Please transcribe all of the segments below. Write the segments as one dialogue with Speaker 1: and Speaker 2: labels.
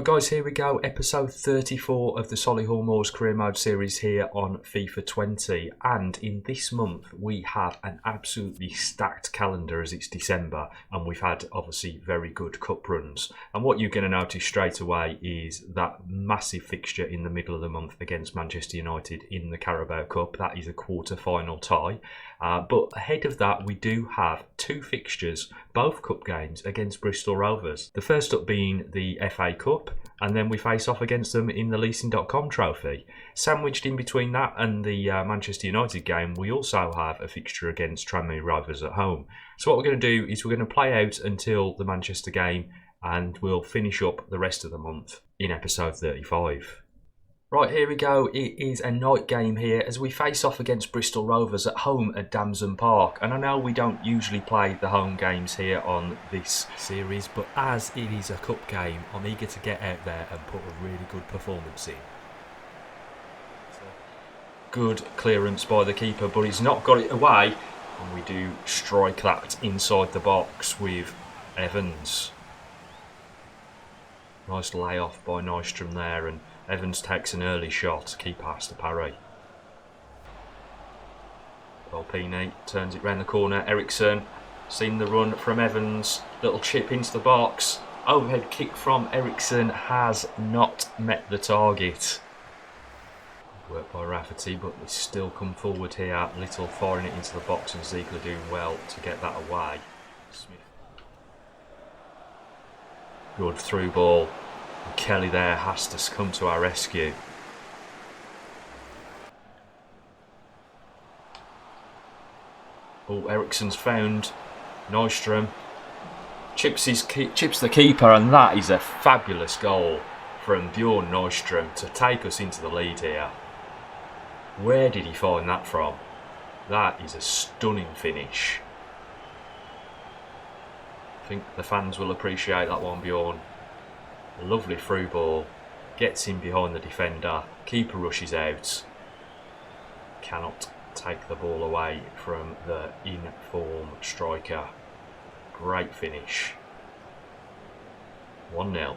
Speaker 1: guys, here we go, episode 34 of the Solihull Moors Career Mode series here on FIFA 20, and in this month we have an absolutely stacked calendar as it's December, and we've had obviously very good cup runs, and what you're going to notice straight away is that massive fixture in the middle of the month against Manchester United in the Carabao Cup. That is a quarter-final tie, but ahead of that we do have two fixtures, both cup games against Bristol Rovers. The first up being the FA Cup, and then we face off against them in the Leasing.com trophy. Sandwiched in between that and the Manchester United game, we also have a fixture against Tranmere Rovers at home. So what we're going to do is we're going to play out until the Manchester game, and we'll finish up the rest of the month in episode 35. Right, here we go. It is a night game here as we face off against Bristol Rovers at home at Damson Park. And I know we don't usually play the home games here on this series, but as it is a cup game, I'm eager to get out there and put a really good performance in. Good clearance by the keeper, but he's not got it away. And we do strike that inside the box with Evans. Nice layoff by Nystrom there, and Evans takes an early shot, keeper has to parry. Volpini turns it round the corner, Eriksson, seen the run from Evans, little chip into the box, overhead kick from Eriksson has not met the target. Work by Rafferty, but they still come forward here, Little firing it into the box and Ziegler doing well to get that away. Smith. Good through ball. Kelly there has to come to our rescue. Oh, Eriksson's found Nystrom. Chips the keeper, and that is a fabulous goal from Bjorn Nystrom to take us into the lead here. Where did he find that from? That is a stunning finish. I think the fans will appreciate that one, Bjorn. A lovely through ball, gets in behind the defender, keeper rushes out, cannot take the ball away from the in-form striker. Great finish. 1-0.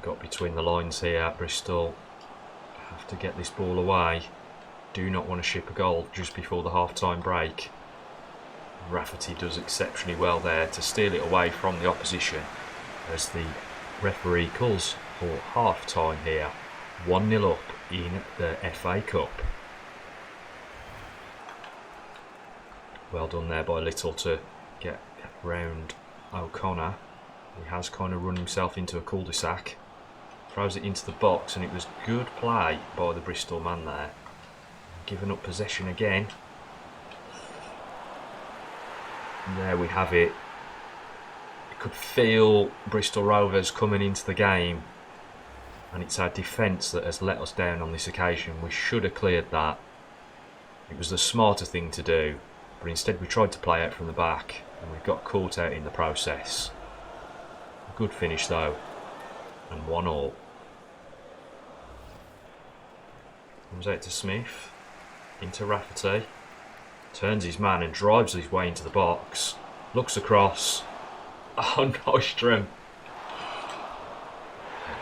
Speaker 1: Got between the lines here, Bristol have to get this ball away. Do not want to ship a goal just before the half-time break. Rafferty does exceptionally well there to steal it away from the opposition as the referee calls for half time here. 1-0 up in the FA Cup. Well done there by Little to get round O'Connor. He has kind of run himself into a cul-de-sac. Throws it into the box, and it was good play by the Bristol man there. Giving up possession again. And there we have it. You could feel Bristol Rovers coming into the game, and it's our defence that has let us down on this occasion. We should have cleared that. It was the smarter thing to do, but instead we tried to play out from the back, and we got caught out in the process. A good finish though, and 1-1. Comes out to Smith, into Rafferty. Turns his man and drives his way into the box. Looks across. Oh, Nystrom.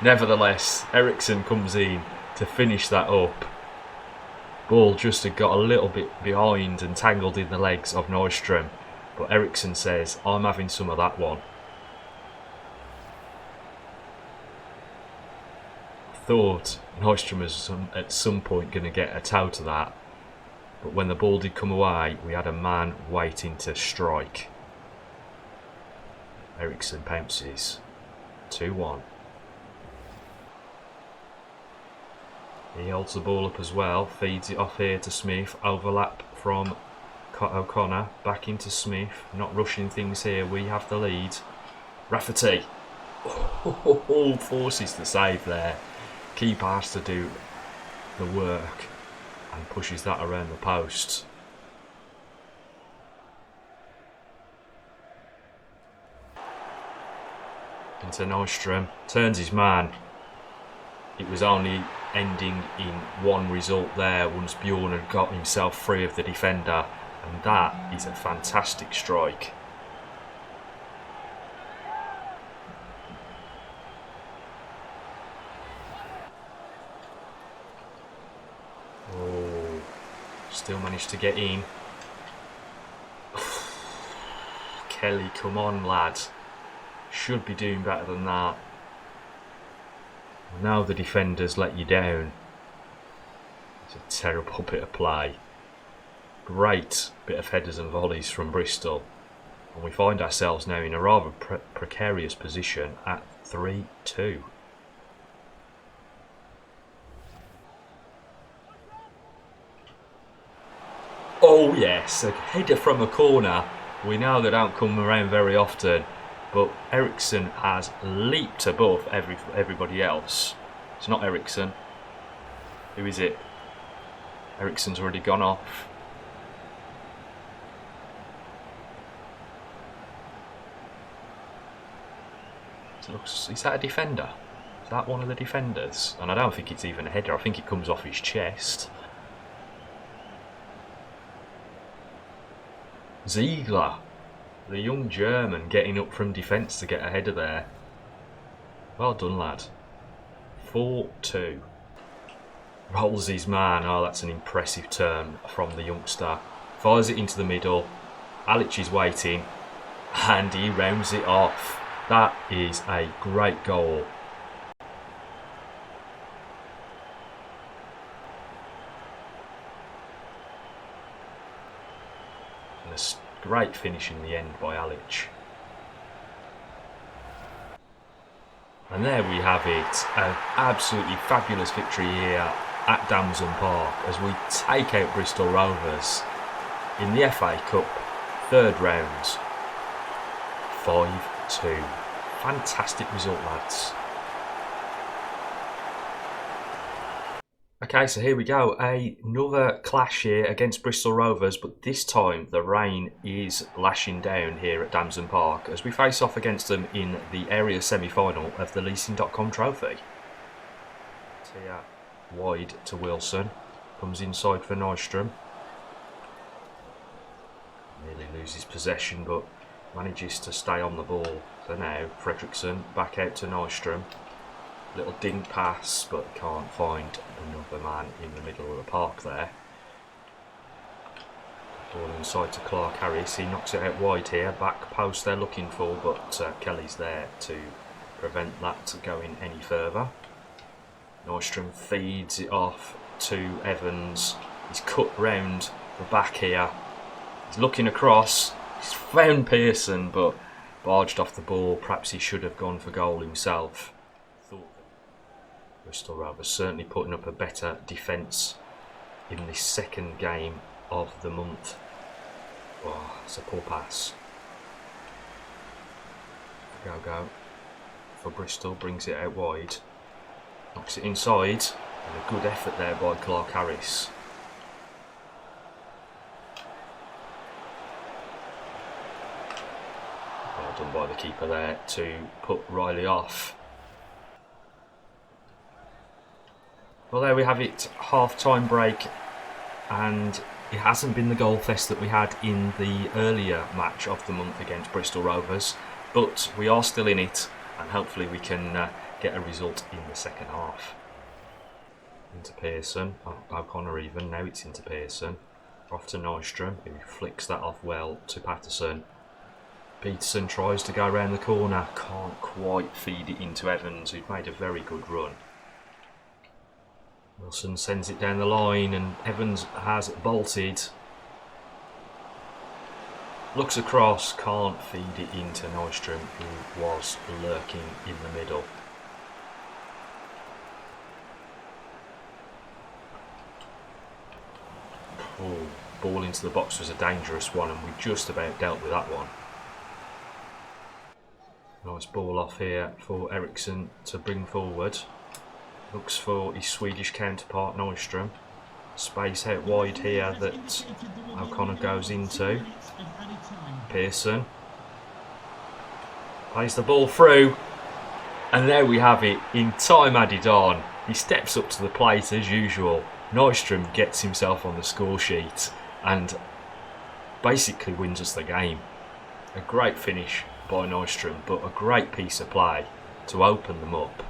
Speaker 1: Nevertheless, Eriksson comes in to finish that up. Ball just had got a little bit behind and tangled in the legs of Nystrom. But Eriksson says, I'm having some of that one. Thought Nystrom was at some point going to get a toe to that. But when the ball did come away, we had a man waiting to strike. Eriksson pounces. 2-1. He holds the ball up as well. Feeds it off here to Smith. Overlap from O'Connor. Back into Smith. Not rushing things here. We have the lead. Rafferty. Oh, forces the save there. Keeper has to do the work. And pushes that around the post. Into Nystrom. Turns his man. It was only ending in one result there once Bjorn had got himself free of the defender. And that is a fantastic strike. Oh, still managed to get in. Kelly, come on, lad. Should be doing better than that. Now the defenders let you down. It's a terrible bit of play. Great bit of headers and volleys from Bristol. And we find ourselves now in a rather precarious position at 3-2. Oh yes, a header from a corner. We know they don't come around very often, but Eriksson has leaped above everybody else. It's not Eriksson. Who is it? Eriksson's already gone off. Is that a defender? Is that one of the defenders? And I don't think it's even a header. I think it comes off his chest. Ziegler, the young German, getting up from defence to get a header there. Well done, lad. 4-2. Rolls his man. Oh, that's an impressive turn from the youngster. Fires it into the middle. Alic is waiting. And he rounds it off. That is a great goal. And a great finish in the end by Alic. And there we have it. An absolutely fabulous victory here at Damson Park as we take out Bristol Rovers in the FA Cup third round. 5-2. Fantastic result, lads. Okay, so here we go. Another clash here against Bristol Rovers, but this time the rain is lashing down here at Damson Park as we face off against them in the area semi-final of the Leasing.com trophy. Here, wide to Wilson. Comes inside for Nystrom. Nearly loses possession, but manages to stay on the ball. So now Fredriksson back out to Nystrom. Little dink pass, but can't find another man in the middle of the park there. Ball inside to Clark Harris. He knocks it out wide here. Back post they're looking for, but Kelly's there to prevent that going any further. Nystrom feeds it off to Evans. He's cut round the back here. He's looking across. He's found Pearson, but barged off the ball. Perhaps he should have gone for goal himself. Bristol Rovers certainly putting up a better defence in this second game of the month. Oh, it's a poor pass. Go for Bristol, brings it out wide. Knocks it inside, and a good effort there by Clark Harris. Well done by the keeper there to put Riley off. Well, there we have it, half-time break, and it hasn't been the goal fest that we had in the earlier match of the month against Bristol Rovers, but we are still in it, and hopefully we can get a result in the second half. Into Pearson, O'Connor even, now it's into Pearson. Off to Nystrom, who flicks that off well to Patterson. Peterson tries to go around the corner, can't quite feed it into Evans, who'd made a very good run. Wilson sends it down the line and Evans has bolted. Looks across, can't feed it into Nystrom, who was lurking in the middle. Oh, ball into the box was a dangerous one and we just about dealt with that one. Nice ball off here for Eriksson to bring forward. Looks for his Swedish counterpart Nystrom. Space out wide here that O'Connor goes into. Pearson plays the ball through, and there we have it. In time added on, he steps up to the plate as usual. Nystrom gets himself on the score sheet, and basically wins us the game. A great finish by Nystrom, but a great piece of play to open them up.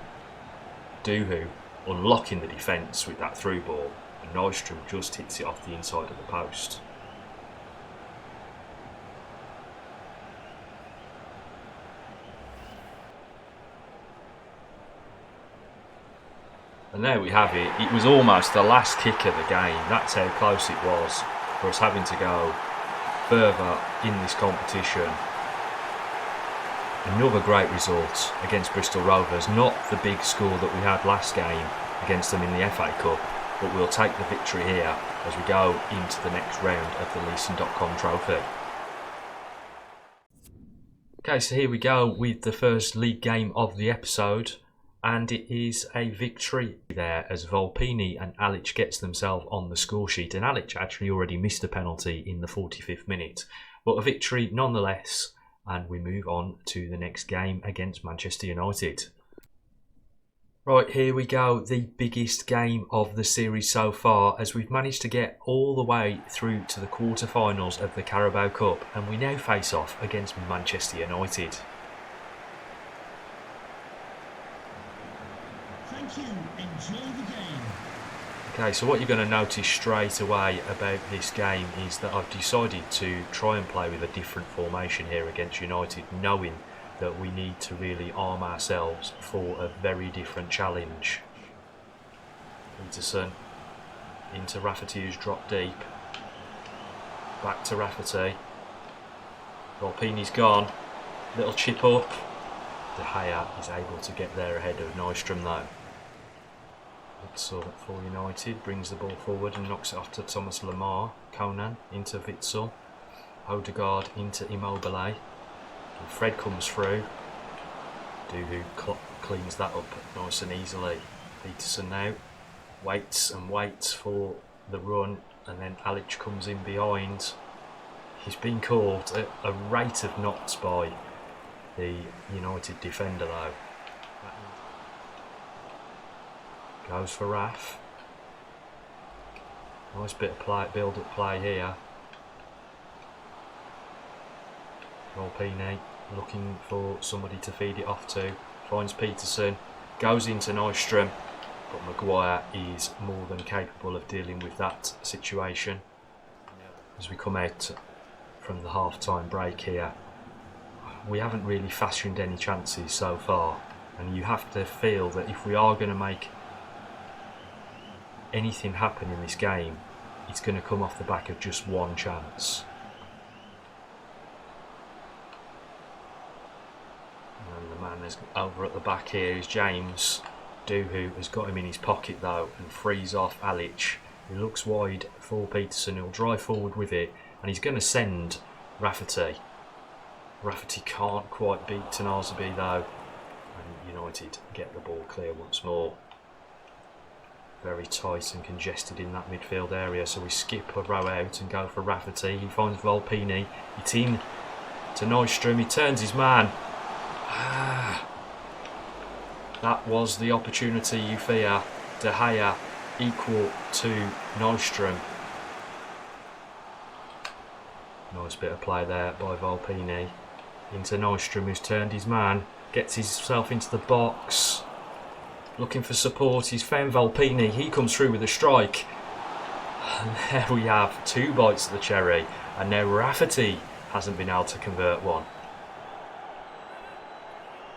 Speaker 1: Duhu unlocking the defence with that through ball, and Nystrom just hits it off the inside of the post. And there we have it. It was almost the last kick of the game. That's how close it was for us having to go further in this competition. Another great result against Bristol Rovers. Not the big score that we had last game against them in the FA Cup, but we'll take the victory here as we go into the next round of the Leeson.com trophy. Okay, so here we go with the first league game of the episode. And it is a victory there as Volpini and Alic gets themselves on the score sheet. And Alic actually already missed a penalty in the 45th minute. But a victory nonetheless. And we move on to the next game against Manchester United. Right, here we go. The biggest game of the series so far, as we've managed to get all the way through to the quarter-finals of the Carabao Cup. And we now face off against Manchester United.
Speaker 2: Enjoy the game.
Speaker 1: Okay, so what you're going to notice straight away about this game is that I've decided to try and play with a different formation here against United, knowing that we need to really arm ourselves for a very different challenge. Peterson into Rafferty, who's dropped deep. Back to Rafferty. Volpini's gone. Little chip up. De Gea is able to get there ahead of Nystrom though. Witsel for United brings the ball forward and knocks it off to Thomas Lemar. Conan into Witsel. Odegaard into Immobile. And Fred comes through. Duhu cleans that up nice and easily. Peterson now waits and waits for the run, and then Alic comes in behind. He's been caught at a rate of knots by the United defender though. Goes for Raf. Nice bit of play, build-up play here. Volpini looking for somebody to feed it off to. Finds Peterson. Goes into Nystrom. But Maguire is more than capable of dealing with that situation. As we come out from the half-time break here, we haven't really fashioned any chances so far. And you have to feel that if we are going to make anything happen in this game, it's going to come off the back of just one chance. And the man is over at the back here is James. Duhu has got him in his pocket though and frees off Alic. He looks wide for Peterson, he'll drive forward with it and he's going to send Rafferty. Rafferty can't quite beat Tanazabi though, and United get the ball clear once more. Very tight and congested in that midfield area, so we skip a row out and go for Rafferty. He finds Volpini, it's in to Nystrom, he turns his man. That was the opportunity you fear. De Gea equal to Nystrom. Nice bit of play there by Volpini. Into Nystrom, who's turned his man, gets himself into the box. Looking for support, he's found Volpini, he comes through with a strike. And there we have two bites of the cherry, and now Rafferty hasn't been able to convert one.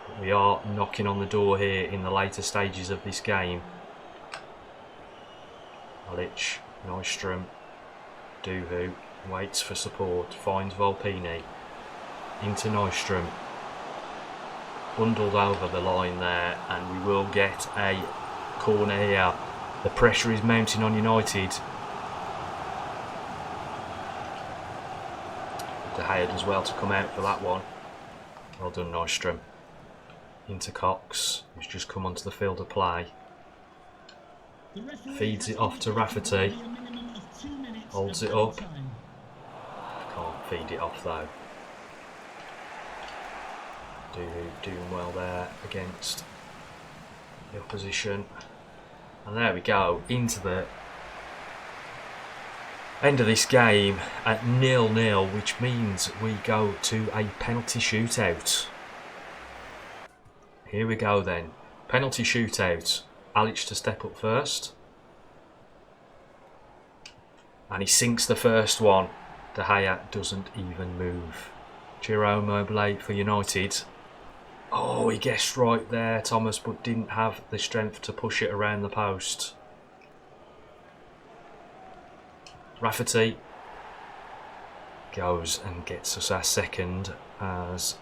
Speaker 1: But we are knocking on the door here in the later stages of this game. Alic, Nystrom, Duhu waits for support, finds Volpini, into Nystrom. Bundled over the line there, and we will get a corner here. The pressure is mounting on United. De Gea does well to come out for that one. Well done, Nystrom. Into Cox, who's just come onto the field of play. Feeds it off to Rafferty. Holds it up. Can't feed it off though. Doing well there against the opposition. And there we go, into the End of this game at 0-0, which means we go to a penalty shootout. Here we go then. Penalty shootout. Alic to step up first. And he sinks the first one. De Gea doesn't even move. Jerome Mobile for United. Oh, he guessed right there, Thomas, but didn't have the strength to push it around the post. Rafferty goes and gets us our second as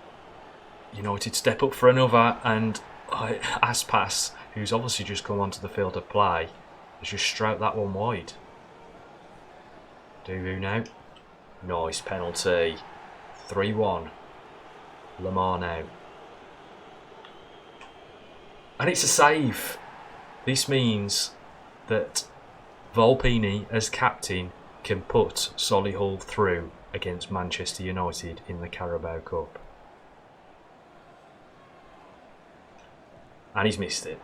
Speaker 1: United step up for another, and Aspas, who's obviously just come onto the field of play, has just stroked that one wide. Duvu now. Nice penalty. 3-1. Lamar now. And it's a save. This means that Volpini, as captain, can put Solihull through against Manchester United in the Carabao Cup. And he's missed it.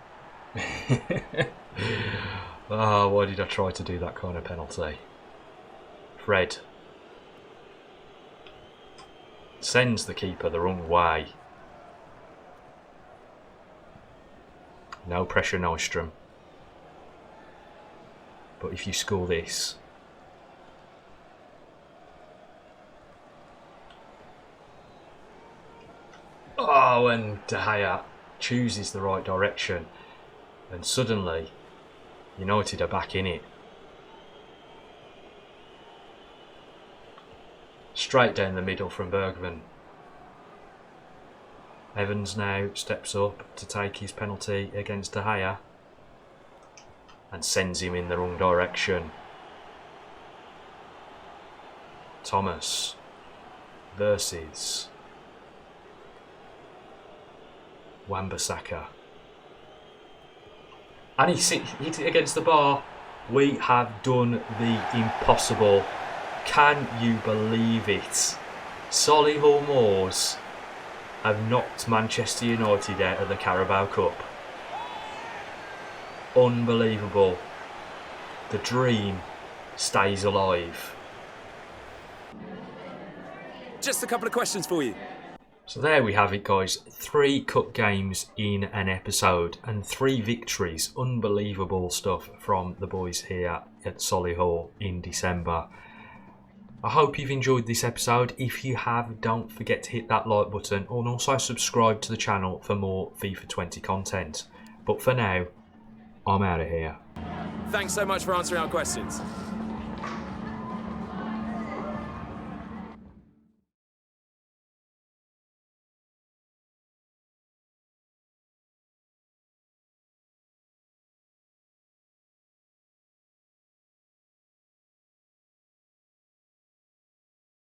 Speaker 1: Oh, why did I try to do that kind of penalty? Fred sends the keeper the wrong way. No pressure, Nystrom. But if you score this, oh, and De Gea chooses the right direction, and suddenly United are back in it. Straight down the middle from Bergman. Evans now steps up to take his penalty against De Gea and sends him in the wrong direction. Thomas versus Wan-Bissaka. And he hit it against the bar. We have done the impossible. Can you believe it? Solihull Moors have knocked Manchester United out of the Carabao Cup. Unbelievable. The dream stays alive.
Speaker 3: Just a couple of questions for you.
Speaker 1: So there we have it, guys. 3 cup games in an episode and 3 victories. Unbelievable stuff from the boys here at Solihull in December. I hope you've enjoyed this episode. If you have, don't forget to hit that like button and also subscribe to the channel for more FIFA 20 content. But for now, I'm out of here.
Speaker 3: Thanks so much for answering our questions.